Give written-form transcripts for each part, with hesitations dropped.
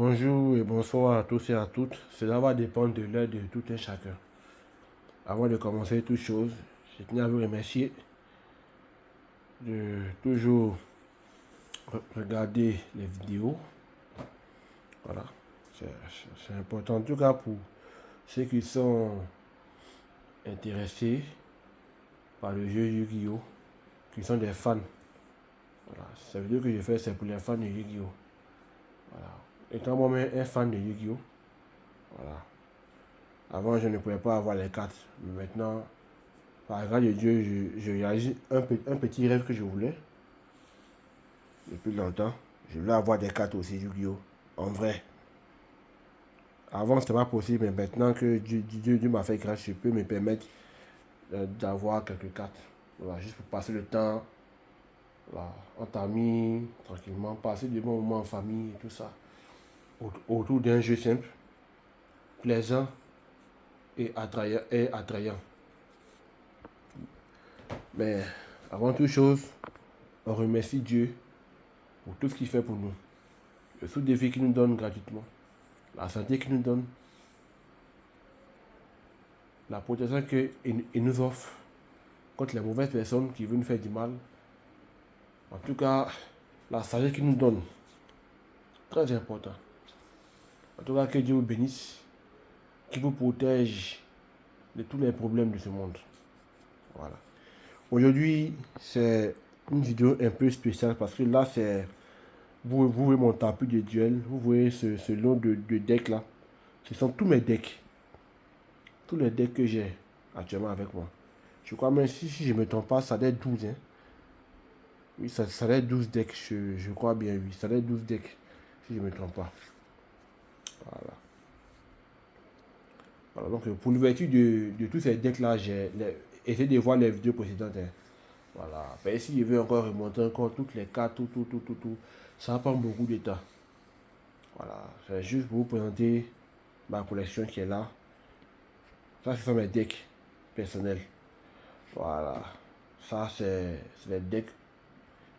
Bonjour et bonsoir à tous et à toutes. Cela va dépendre de l'heure de tout un chacun. Avant de commencer toute chose, je tiens à vous remercier de toujours regarder les vidéos. Voilà, c'est important. En tout cas pour ceux qui sont intéressés par le jeu Yu-Gi-Oh, qui sont des fans. Voilà, ça veut dire que je fais, c'est pour les fans de Yu-Gi-Oh. Voilà. Étant moi-même un fan de Yu-Gi-Oh, voilà. Avant, je ne pouvais pas avoir les cartes. Mais maintenant, par grâce de Dieu, je réalise un petit rêve que je voulais depuis longtemps. Je voulais avoir des cartes aussi Yu-Gi-Oh! En vrai. Avant, c'était pas possible, mais maintenant que Dieu m'a fait grâce, je peux me permettre d'avoir quelques cartes. Voilà, juste pour passer le temps, voilà, entre amis, tranquillement, passer des bons moments en famille et tout ça. Autour d'un jeu simple, plaisant et attrayant. Mais avant toute chose, on remercie Dieu pour tout ce qu'il fait pour nous. Le sous-défi qu'il nous donne gratuitement, la santé qu'il nous donne, la protection qu'il nous offre contre les mauvaises personnes qui veulent nous faire du mal. En tout cas, la sagesse qu'il nous donne, très important. En tout cas, que Dieu vous bénisse, qu'il vous protège de tous les problèmes de ce monde. Voilà. Aujourd'hui, c'est une vidéo un peu spéciale parce que là, c'est... Vous voyez mon tapis de duel, vous voyez ce lot de decks là. Ce sont tous mes decks. Tous les decks que j'ai actuellement avec moi. Je crois même si je ne me trompe pas, ça doit être 12. Hein. Oui, ça doit être 12 decks, je crois bien, oui. Ça doit être 12 decks, si je ne me trompe pas. Voilà. Voilà, donc pour l'ouverture de tous ces decks-là, j'ai essayé de voir les vidéos précédentes. Hein. Voilà. Mais si je veux encore remonter encore toutes les cartes, tout, ça va prendre beaucoup de temps. Voilà. C'est juste pour vous présenter ma collection qui est là. Ça, ce sont mes decks personnels. Voilà. Ça, c'est les decks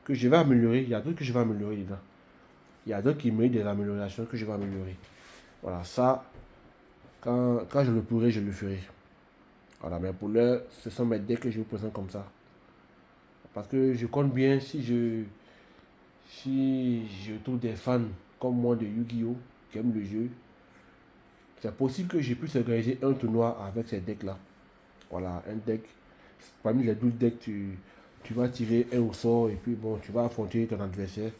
que je vais améliorer. Il y a d'autres que je vais améliorer dedans. Il y a d'autres qui méritent des améliorations que je vais améliorer. Voilà, ça, quand je le pourrai, je le ferai. Voilà, mais pour l'heure, ce sont mes decks que je vous présente comme ça. Parce que je compte bien, si je trouve des fans comme moi de Yu-Gi-Oh! Qui aiment le jeu, c'est possible que je puisse organiser un tournoi avec ces decks-là. Voilà, un deck. Parmi les 12 decks, tu vas tirer un au sort et puis bon, tu vas affronter ton adversaire.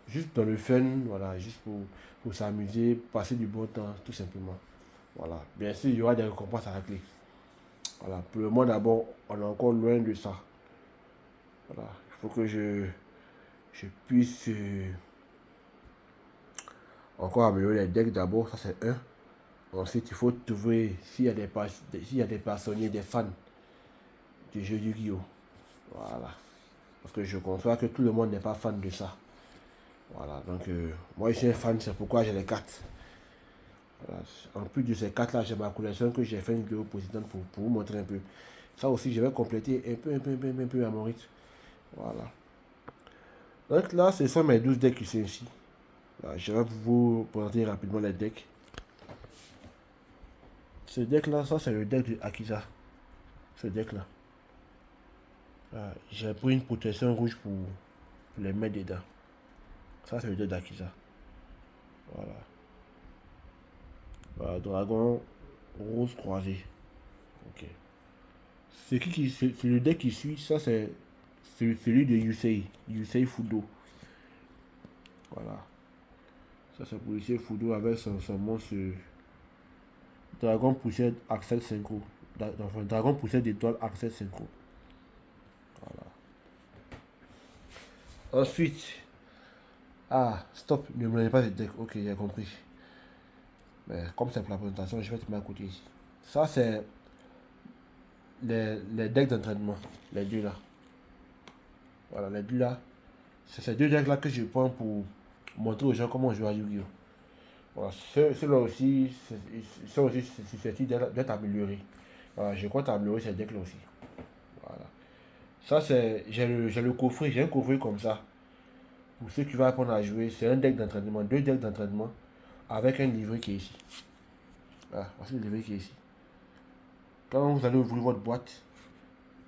Juste dans le fun, voilà, juste pour s'amuser, passer du bon temps, tout simplement. Voilà. Bien sûr, il y aura des récompenses à la clé. Voilà. Pour le moment, d'abord, on est encore loin de ça. Voilà. Il faut que je puisse encore améliorer les decks d'abord. Ça, c'est un. Ensuite, il faut trouver s'il y a des personnes, des fans du jeu Yu-Gi-Oh! Voilà. Parce que je conçois que tout le monde n'est pas fan de ça. Voilà. Donc, moi, je suis un fan, c'est pourquoi j'ai les cartes. Voilà. En plus de ces cartes là, j'ai ma collection que j'ai fait une vidéo précédente pour vous montrer un peu. Ça aussi, je vais compléter un peu à mon rythme. Voilà. Donc là, ce sont mes 12 decks qui sont ici. Voilà, je vais vous présenter rapidement les decks. Ce deck là, ça c'est le deck de Akiza. Ce deck là. J'ai pris une protection rouge pour les mettre dedans. Ça c'est le deck d'Akiza. Voilà. Voilà, dragon rose croisé. Ok. C'est le deck qui suit, ça c'est celui de Yusei Fudo. Voilà. Ça c'est pour Yusei Fudo avec son monstre Dragon Poussière Axel Synchro. Enfin, Dragon Poussière d'étoile Axel Synchro. Voilà. Ensuite, stop, ne me donnez pas ce deck. Ok, j'ai compris. Mais comme c'est pour la présentation, je vais te mettre à côté ici. Ça c'est les decks d'entraînement. Les deux là. Voilà, les deux là. C'est ces deux decks là que je prends pour montrer aux gens comment jouer à Yu-Gi-Oh! Voilà, ceux-là aussi, ça aussi, c'est susceptible d'être amélioré. Voilà, je compte améliorer ces decks là aussi. Voilà. Ça, c'est. J'ai le coffret, j'ai un coffret comme ça. Pour ceux qui vont apprendre à jouer, c'est un deck d'entraînement, deux decks d'entraînement avec un livret qui est ici. Voilà, voici le livret qui est ici. Quand vous allez ouvrir votre boîte,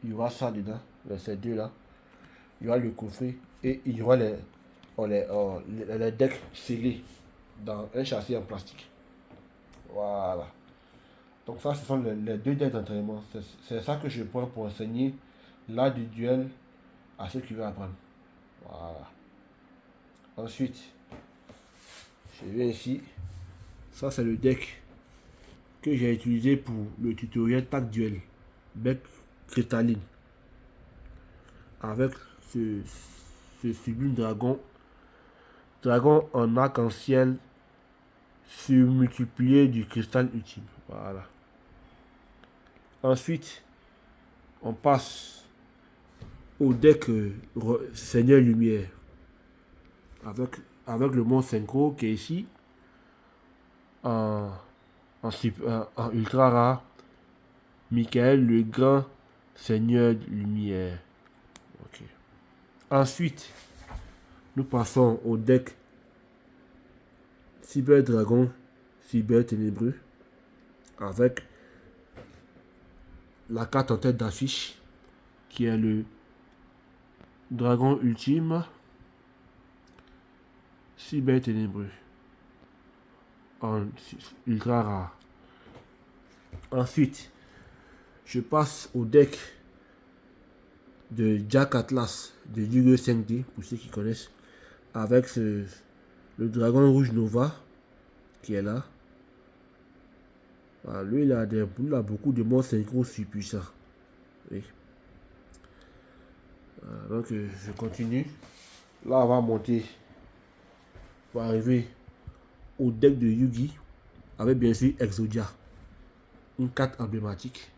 il y aura ça dedans, ces deux là. Il y aura le coffret et il y aura les decks scellés dans un châssis en plastique. Voilà. Donc ça, ce sont les deux decks d'entraînement. C'est ça que je prends pour enseigner l'art du duel à ceux qui veulent apprendre. Voilà. Ensuite, je viens ici. Ça, c'est le deck que j'ai utilisé pour le tutoriel TAC Duel. Bec cristalline. Avec ce sublime dragon. Dragon en arc-en-ciel surmultiplié du cristal ultime. Voilà. Ensuite, on passe au deck Seigneur Lumière. Avec le mont synchro qui est ici. En ultra rare. Michael, le grand Seigneur de Lumière. Ok. Ensuite, nous passons au deck Cyber Dragon, Cyber Ténébreux, avec la carte en tête d'affiche, qui est le Dragon Ultime, Cyber Ténébreux, en ultra rare. Ensuite, je passe au deck de Jack Atlas de Yu-Gi-Oh 5D, pour ceux qui connaissent, avec le dragon rouge Nova qui est là. Voilà, lui, il a beaucoup de monstres synchro super puissants. Oui. Voilà, donc, je continue. Là, on va monter. On va arriver au deck de Yugi avec bien sûr Exodia, une carte emblématique.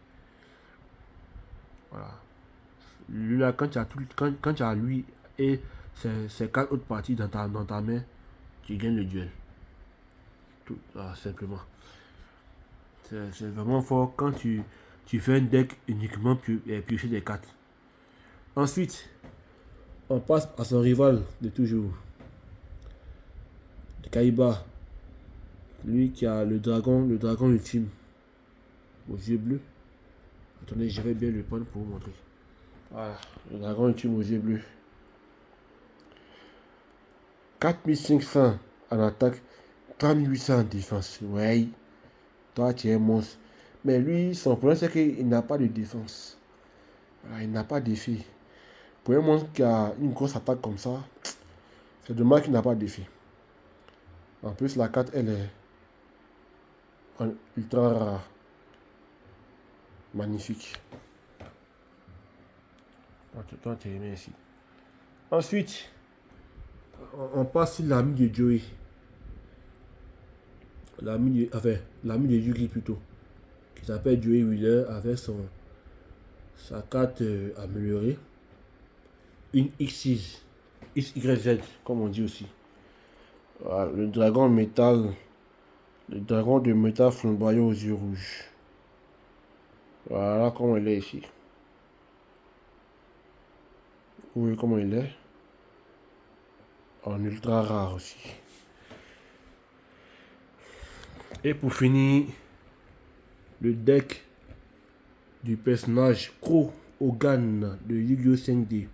Voilà. Lui, là, quand tu as lui et ses 4 autres parties dans ta main, tu gagnes le duel. Tout simplement. C'est vraiment fort quand tu fais un deck uniquement piocher des cartes. Ensuite, on passe à son rival de toujours. Kaiba. Lui qui a le dragon ultime aux yeux bleus. Attendez, je vais bien le prendre pour vous montrer. Voilà, le dragon ultime aux yeux bleus. 4500 en attaque, 3800 en défense. Ouais, toi tu es un monstre. Mais lui, son problème c'est qu'il n'a pas de défense. Voilà, il n'a pas d'effet. Pour un monstre qui a une grosse attaque comme ça, c'est dommage qu'il n'a pas d'effet. En plus, la carte, elle est en ultra rare. Magnifique. Toi, tu es aimé ici. Ensuite, on passe sur l'ami de Joey. L'ami de Yugi plutôt. Qui s'appelle Joey Wheeler avec sa carte améliorée. Une X6. XYZ, comme on dit aussi. Voilà, le dragon métal. Le dragon de métal flamboyant aux yeux rouges. Voilà comment il est ici. Oui, comment il est. En ultra rare aussi. Et pour finir, le deck du personnage Crow Hogan de Yu-Gi-Oh 5D.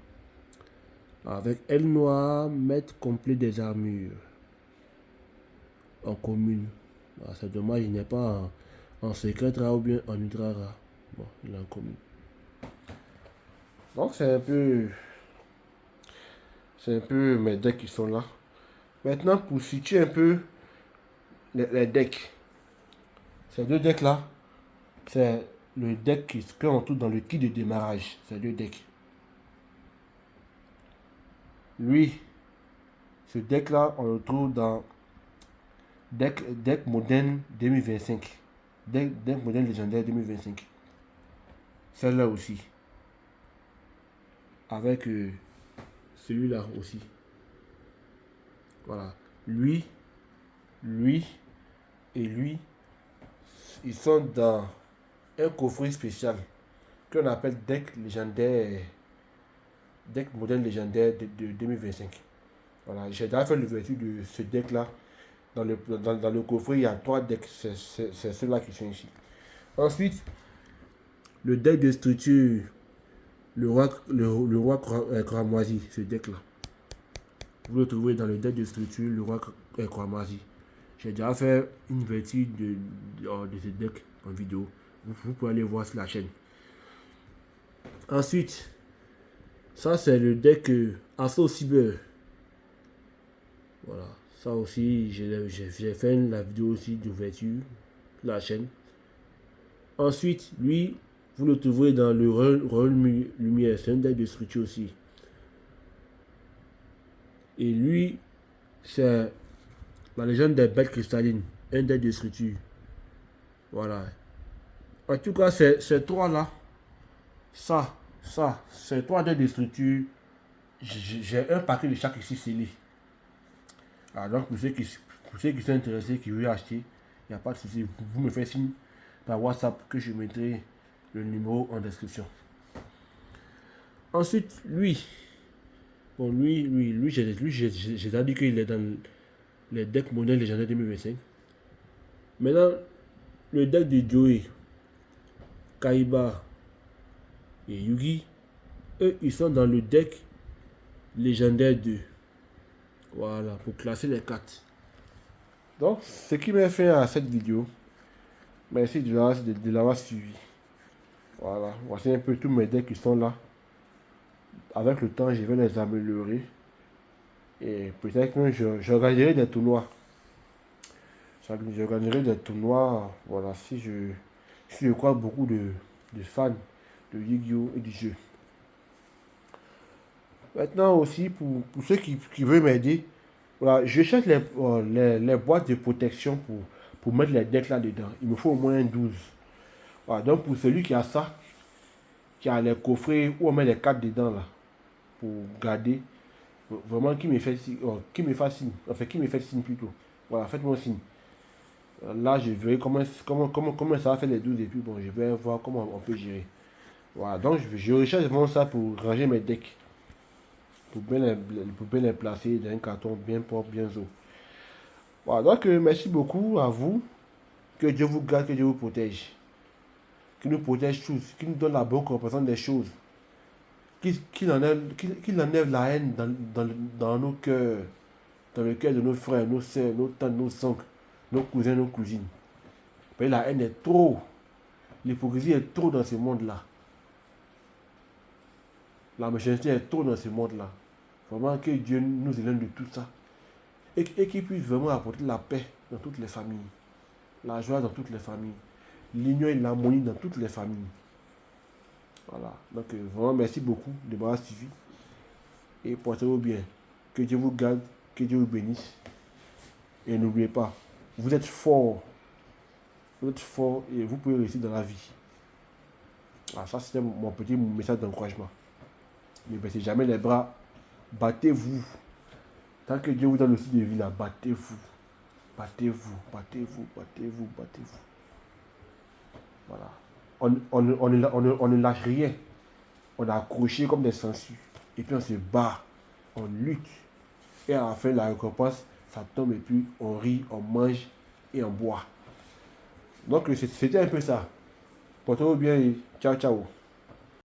Avec aile noire, maître complet des armures. En commune. C'est dommage, il n'est pas en secret rare ou bien en ultra rare. Bon, il est en commune. Donc c'est un peu mes decks qui sont là. Maintenant, pour situer un peu les decks. Ces deux decks là, c'est le deck qu'on trouve dans le kit de démarrage. Ces deux decks. Lui, ce deck là, on le trouve dans deck moderne 2025. Deck moderne légendaire 2025. Celle-là aussi. Avec celui-là aussi. Voilà. Lui et lui, ils sont dans un coffret spécial qu'on appelle deck légendaire, deck moderne légendaire de 2025. Voilà, j'ai déjà fait l'ouverture de ce deck là dans le coffret, il y a 3 decks. C'est ceux-là qui sont ici. Ensuite, le deck de structure, le roi cramoisi, ce deck-là. Vous le trouvez dans le deck de structure, le roi cramoisi. J'ai déjà fait une vertu de ce deck en vidéo. Vous pouvez aller voir sur la chaîne. Ensuite, ça c'est le deck Assaut Cyber. Voilà, ça aussi, j'ai fait la vidéo aussi d'ouverture de la chaîne. Ensuite, lui, vous le trouverez dans le Royaume Lumière, c'est un deck de structure aussi. Et lui, c'est la légende des bêtes cristallines, un deck de structure. Voilà. En tout cas, ces trois-là, ces 3 decks de structure, j'ai un paquet de chaque ici scellé. Alors, donc, pour ceux qui sont intéressés, qui veulent acheter, il n'y a pas de souci. Vous me faites signe par WhatsApp que je mettrai le numéro en description. Ensuite, lui, j'ai déjà dit qu'il est dans les decks mondiaux légendaires 2025. Maintenant, le deck de Joey, Kaiba et Yugi, eux, ils sont dans le deck légendaire 2. Voilà, pour classer les 4. Donc, ce qui m'a fait à cette vidéo, merci de l'avoir suivi. Voilà, voici un peu tous mes decks qui sont là. Avec le temps, je vais les améliorer. Et peut-être que j'organiserai des tournois. J'organiserai des tournois, voilà, si je crois beaucoup de fans de Yu-Gi-Oh! Et du jeu. Maintenant aussi, pour ceux qui veulent m'aider, voilà, je cherche les boîtes de protection pour mettre les decks là-dedans. Il me faut au moins 12. Voilà, donc pour celui qui a ça, qui a les coffrets où on met les cartes dedans là, pour garder, vraiment qui me fait signe, enfin qui me fait signe plutôt. Voilà, faites-moi signe. Là, je verrai comment ça va faire les 12 et puis bon, je vais voir comment on peut gérer. Voilà, donc je recherche vraiment ça pour ranger mes decks. Pour bien les placer dans un carton bien propre, bien chaud. Voilà, donc merci beaucoup à vous. Que Dieu vous garde, que Dieu vous protège. Qu'il nous protège tous, qu'il nous donne la bonne compréhension des choses. Qu'il enlève la haine dans nos cœurs, dans le cœur de nos frères, nos soeurs, nos tantes, nos oncles, nos cousins, nos cousines. Mais la haine est trop. L'hypocrisie est trop dans ce monde-là. La méchanceté est trop dans ce monde-là. Vraiment que Dieu nous éloigne de tout ça. Et qu'il puisse vraiment apporter la paix dans toutes les familles. La joie dans toutes les familles. L'union et l'harmonie dans toutes les familles. Voilà. Donc vraiment merci beaucoup de m'avoir suivi. Et portez-vous bien. Que Dieu vous garde. Que Dieu vous bénisse. Et n'oubliez pas, vous êtes fort. Vous êtes fort et vous pouvez réussir dans la vie. Alors ça c'était mon petit message d'encouragement. Ne baissez jamais les bras. Battez-vous. Tant que Dieu vous donne le style de vie là, battez-vous. Battez-vous, battez-vous, battez-vous, battez-vous. Voilà. On ne lâche rien. On est accroché comme des sangsues. Et puis on se bat. On lutte. Et à la fin, la récompense, ça tombe et puis on rit, on mange et on boit. Donc c'était un peu ça. Portez-vous bien et ciao, ciao.